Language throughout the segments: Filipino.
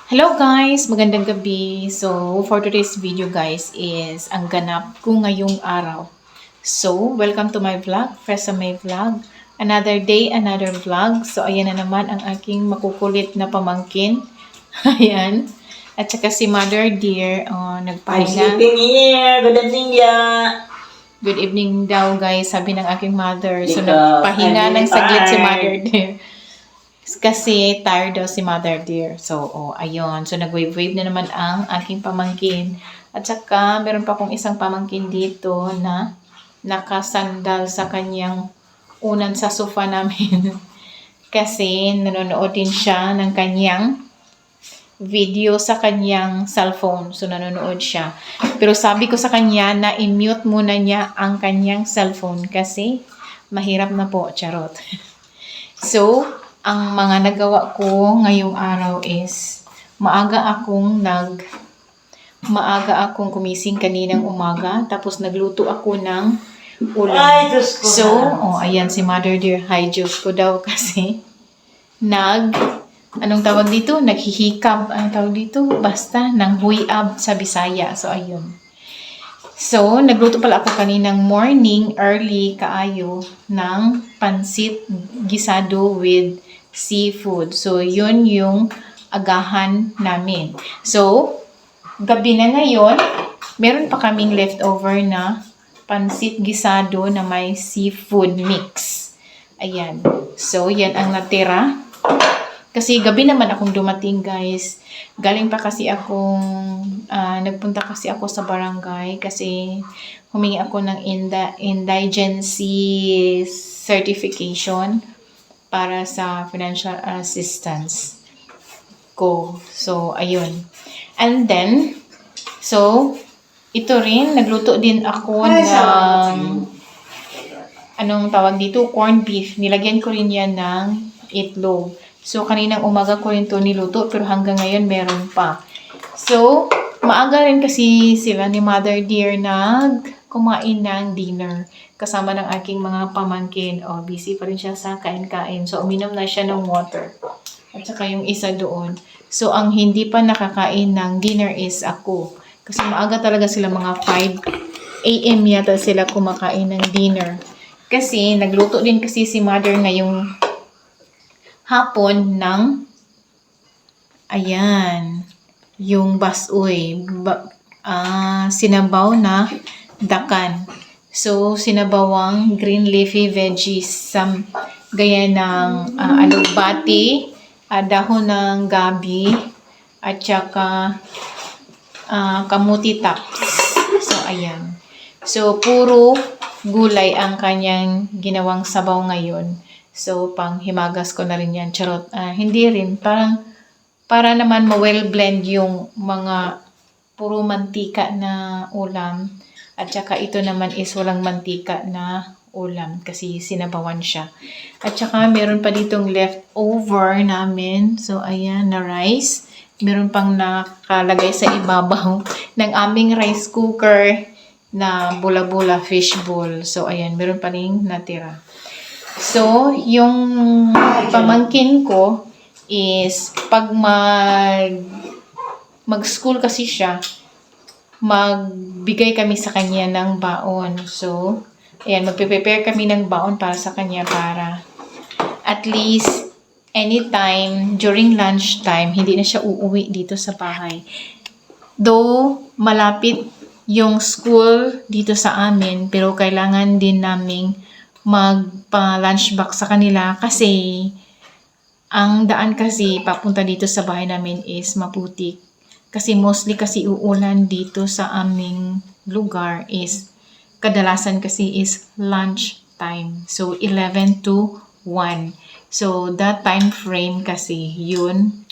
Hello guys! Magandang gabi. So, for today's video guys is ang ganap ko ngayong araw. So, welcome to my vlog, Fresa May Vlog. Another day, another vlog. So, ayan na naman ang aking makukulit na pamangkin. Ayan. At saka si Mother Dear, I'm nagpahinga. sleeping here. Good evening, ya. Good evening daw guys, sabi ng aking mother. So, Because nagpahinga I'm ng saglit si tired. Mother Dear. Kasi tired daw si Mother Dear. So, ayun. So, nag-wave-wave na naman ang aking pamangkin. At saka, meron pa akong isang pamangkin dito na nakasandal sa kanyang unan sa sofa namin. Kasi, nanonood din siya ng kanyang video sa kanyang cellphone. So, nanonood siya. Pero sabi ko sa kanya na i-mute muna niya ang kanyang cellphone kasi mahirap na po, charot. So, ang mga nagawa ko ngayong araw is maaga akong kumising kaninang umaga tapos nagluto ako ng ulam. Ay, Diyos ko So, na. ayan si Mother Dear, hi Diyos ko daw kasi anong tawag dito? Naghihikab. Anong tawag dito? Basta, nang huyab sa Bisaya. So, ayun. So, nagluto pala ako kaninang morning, early, kaayo, ng pansit gisado with seafood. So, yun yung agahan namin. So, gabi na ngayon, meron pa kaming leftover na pansit gisado na may seafood mix. Ayan. So, yan ang natira. Kasi gabi naman akong dumating guys. Galing pa kasi nagpunta kasi ako sa barangay kasi humingi ako ng indigency certification para sa financial assistance ko. So, ayun. And then, so, ito rin, nagluto din ako ng, anong tawag dito, corned beef. Nilagyan ko rin yan ng itlog. So, kaninang umaga ko rin ito niluto, pero hanggang ngayon meron pa. So, maaga rin kasi sila ni Mother Dear kumain ng dinner. Kasama ng aking mga pamangkin. Busy pa rin siya sa kain-kain. So, uminom na siya ng water. At saka yung isa doon. So, ang hindi pa nakakain ng dinner is ako. Kasi maaga talaga sila, mga 5 a.m. yata sila kumakain ng dinner. Kasi, nagluto din kasi si Mother ngayong hapon ng ayan, yung basoy, sinabaw na dakan. So, sinabawang green leafy veggies, gaya ng alugbati, dahon ng gabi, at saka kamuti tops. So, ayan. So, puro gulay ang kanyang ginawang sabaw ngayon. So, pang himagas ko na rin yan. Charot. Hindi rin. Para naman ma-well blend yung mga puro mantika na ulam. At saka ito naman is walang mantika na ulam kasi sinabawan siya. At saka meron pa ditong leftover namin. So, ayan na rice. Meron pang nakalagay sa ibabaw ng aming rice cooker na bula-bula fishbowl. So, ayan. Meron pa rin natira. So, yung pamangkin ko is pag mag-school kasi siya, magbigay kami sa kanya ng baon. So, ayan, magpe-prepare kami ng baon para sa kanya para at least anytime during lunchtime, hindi na siya uuwi dito sa bahay. Though, malapit yung school dito sa amin, pero kailangan din naming magpa-lunchbox sa kanila kasi ang daan kasi papunta dito sa bahay namin is maputik. Kasi mostly kasi uulan dito sa aming lugar is kadalasan kasi is lunch time. So 11 to 1. So that time frame kasi yun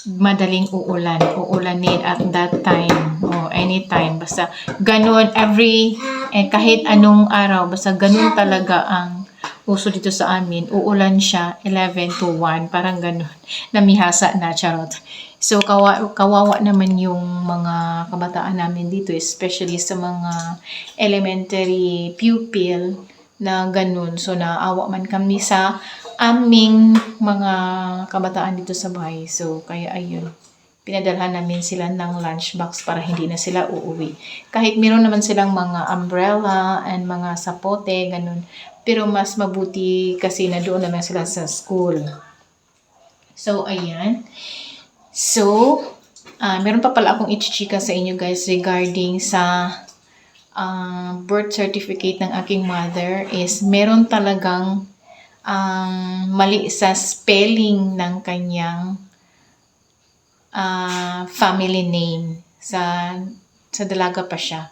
madaling uulanin at that time o anytime, basta ganun kahit anong araw, basta ganun talaga ang uso dito sa amin. Uulan siya 11 to 1, parang ganun, namihasa na, charot. So kawawa naman yung mga kabataan namin dito, especially sa mga elementary pupil na ganun. So naawa man kami sa aming mga kabataan dito sa bahay. So, kaya ayun. pinadalhan namin sila ng lunchbox para hindi na sila uuwi. Kahit meron naman silang mga umbrella and mga sapote, ganun. Pero mas mabuti kasi na doon naman sila sa school. So, ayan. So, meron pa pala akong ichichika sa inyo guys regarding sa birth certificate ng aking mother is meron talagang mali sa spelling ng kanyang family name. Sa dalaga pa siya.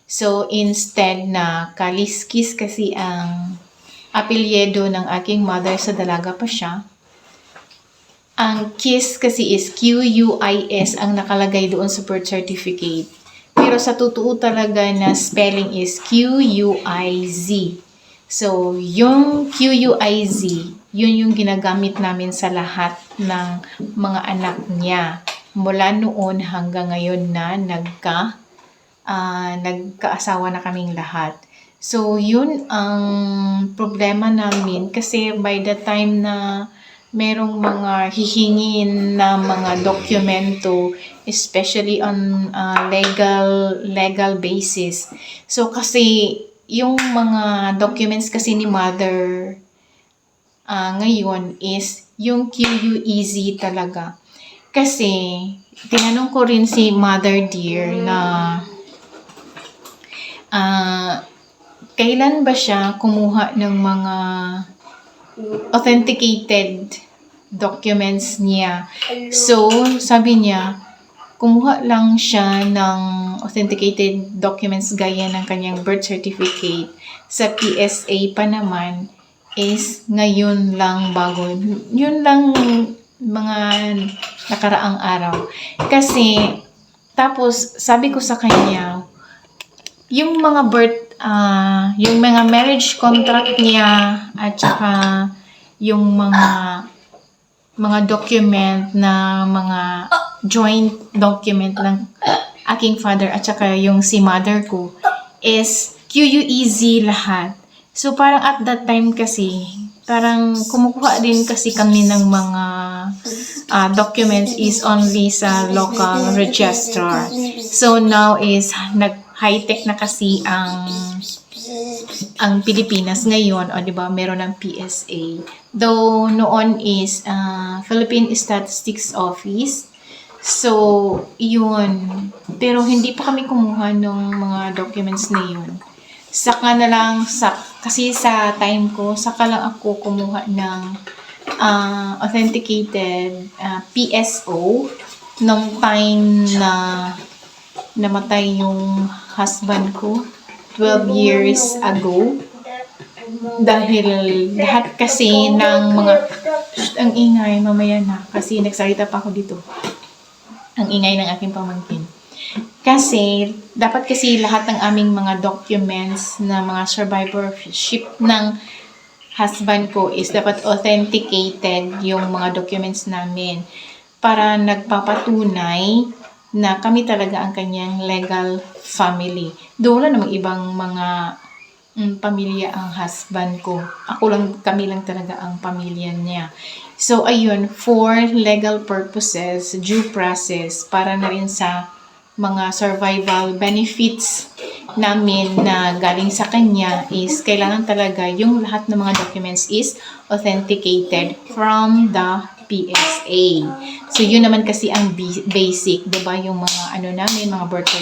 So, instead na Kaliskis kasi ang apelyido ng aking mother, sa dalaga pa siya, ang Kiss kasi is Q-U-I-S ang nakalagay doon sa birth certificate. Pero sa totoo talaga na spelling is Q-U-I-Z. So, yung Q-U-I-Z, yun yung ginagamit namin sa lahat ng mga anak niya. Mula noon hanggang ngayon na nagkaasawa na kaming lahat. So, yun ang problema namin kasi by the time na merong mga hihingin na mga dokumento, especially on legal basis. So, kasi yung mga documents kasi ni mother ngayon is yung QUEZ talaga. Kasi, tinanong ko rin si Mother Dear na kailan ba siya kumuha ng mga authenticated documents niya. So, sabi niya, kumuha lang siya ng authenticated documents gaya ng kanyang birth certificate. Sa PSA pa naman is ngayon lang bago. Yun lang mga nakaraang araw. Kasi, tapos, sabi ko sa kanya, yung mga yung mga marriage contract niya at saka yung mga document na mga joint document ng aking father at saka yung si mother ko is QUEZ lahat. So parang at that time kasi parang kumukuha din kasi kami ng mga documents is only sa local registrar. So now is high-tech na kasi ang Pilipinas ngayon, o 'di ba, meron ng PSA. Though noon is Philippine Statistics Office. So, yun. Pero hindi pa kami kumuha ng mga documents na yun. Saka na lang, kasi sa time ko, saka lang ako kumuha ng authenticated PSO nung time na namatay yung husband ko 12 years ago. Dahil lahat kasi ng mga ang ingay, mamaya na kasi nagsalita pa ako dito. Ang ingay ng aking pamangkin. Kasi dapat kasi lahat ng aming mga documents na mga survivorship ng husband ko is dapat authenticated yung mga documents namin para nagpapatunay na kami talaga ang kanyang legal family. Doon na namang ibang mga pamilya ang husband ko. Kami lang talaga ang pamilya niya. So, ayun, for legal purposes, due process, para na rin sa mga survival benefits namin na galing sa kanya is kailangan talaga yung lahat ng mga documents is authenticated from the PSA. So, yun naman kasi ang basic, diba? Yung mga namin, mga birth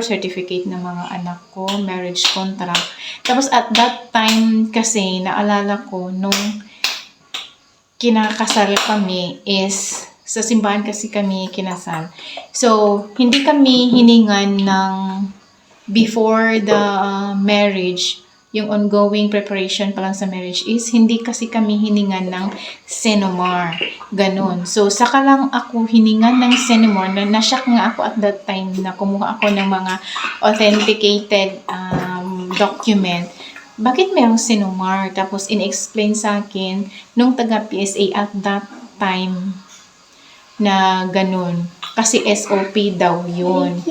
certificate ng mga anak ko, marriage contract. Tapos, at that time kasi, naalala ko, nung kinakasal kami is, sa simbahan kasi kami kinasal. So, hindi kami hiningan ng before the marriage, yung ongoing preparation pa lang sa marriage is hindi kasi kami hiningan ng Senomar. Ganon. So, saka lang ako hiningan ng Senomar. Na-shock nga ako at that time na kumuha ako ng mga authenticated document. Bakit merong Senomar? Tapos, in-explain sa akin nung taga-PSA at that time na ganon. Kasi SOP daw yun.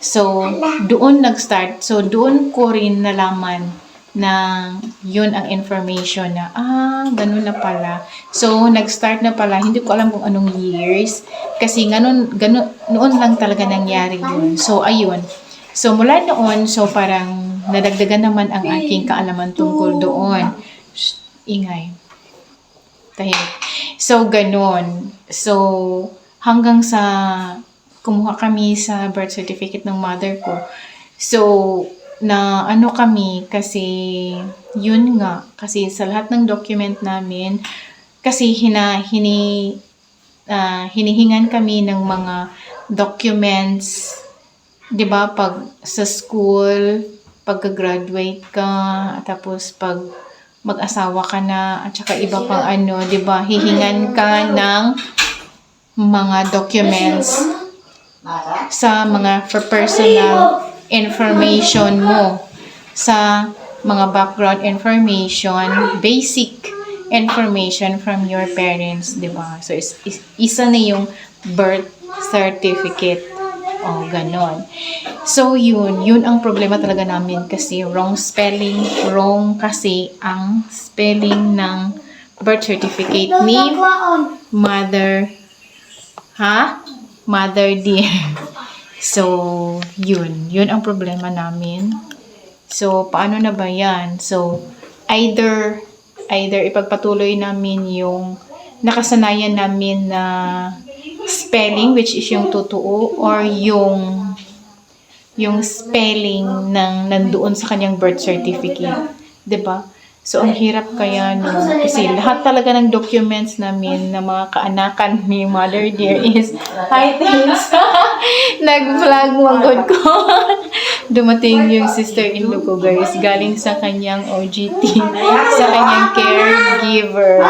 So, doon nag-start. So, doon ko rin nalaman na yun ang information na, ganun na pala. So, nag-start na pala, hindi ko alam kung anong years, kasi noon lang talaga nangyari yun. So, ayun. So, mula noon, so parang nadagdagan naman ang aking kaalaman tungkol doon. Shh, ingay. Tahimik. So, ganun. So, hanggang sa kumuha kami sa birth certificate ng mother ko. So, na ano kami kasi yun nga kasi sa lahat ng document namin kasi hinihingan kami ng mga documents, 'di ba, pag sa school, pagka-graduate ka, tapos pag mag-asawa ka na at saka iba pang 'di ba, hihingan ka ng mga documents sa mga personal information mo, sa mga background information, basic information from your parents, di ba? So, isa na yung birth certificate. O, ganon. So, yun ang problema talaga namin kasi wrong kasi ang spelling ng birth certificate ni mother, Mother dear. So, yun ang problema namin. So, paano na ba yan? So, either ipagpatuloy namin yung nakasanayan namin na spelling, which is yung totoo, or yung spelling ng nandoon sa kanyang birth certificate. 'Di ba? So, ang hirap kaya no. Kasi lahat talaga ng documents namin na mga kaanakan ni Mother Dear is, hi, thanks. Nag-vlog magod ko. Dumating yung sister-in-law ko, guys. Galing sa kanyang OGT. Sa kanyang caregiver.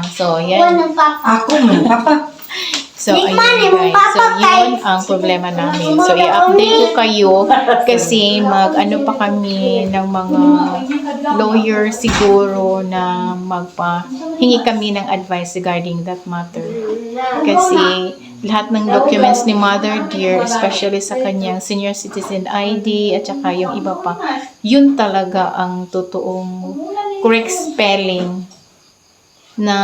So, yan. Ako man, papa. So, ayun guys. So, yun ang problema namin. So, i-update ko kayo kasi mag-ano pa kami ng mga lawyer siguro na magpahingi kami ng advice regarding that matter. Kasi lahat ng documents ni Mother Dear, especially sa kanyang senior citizen ID at saka yung iba pa, yun talaga ang totoong correct spelling na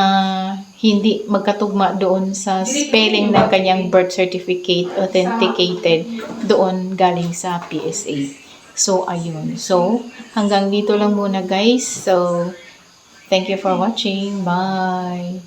hindi magkatugma doon sa spelling ng kanyang birth certificate authenticated doon galing sa PSA. So, ayun. So, hanggang dito lang muna guys. So, thank you for watching. Bye!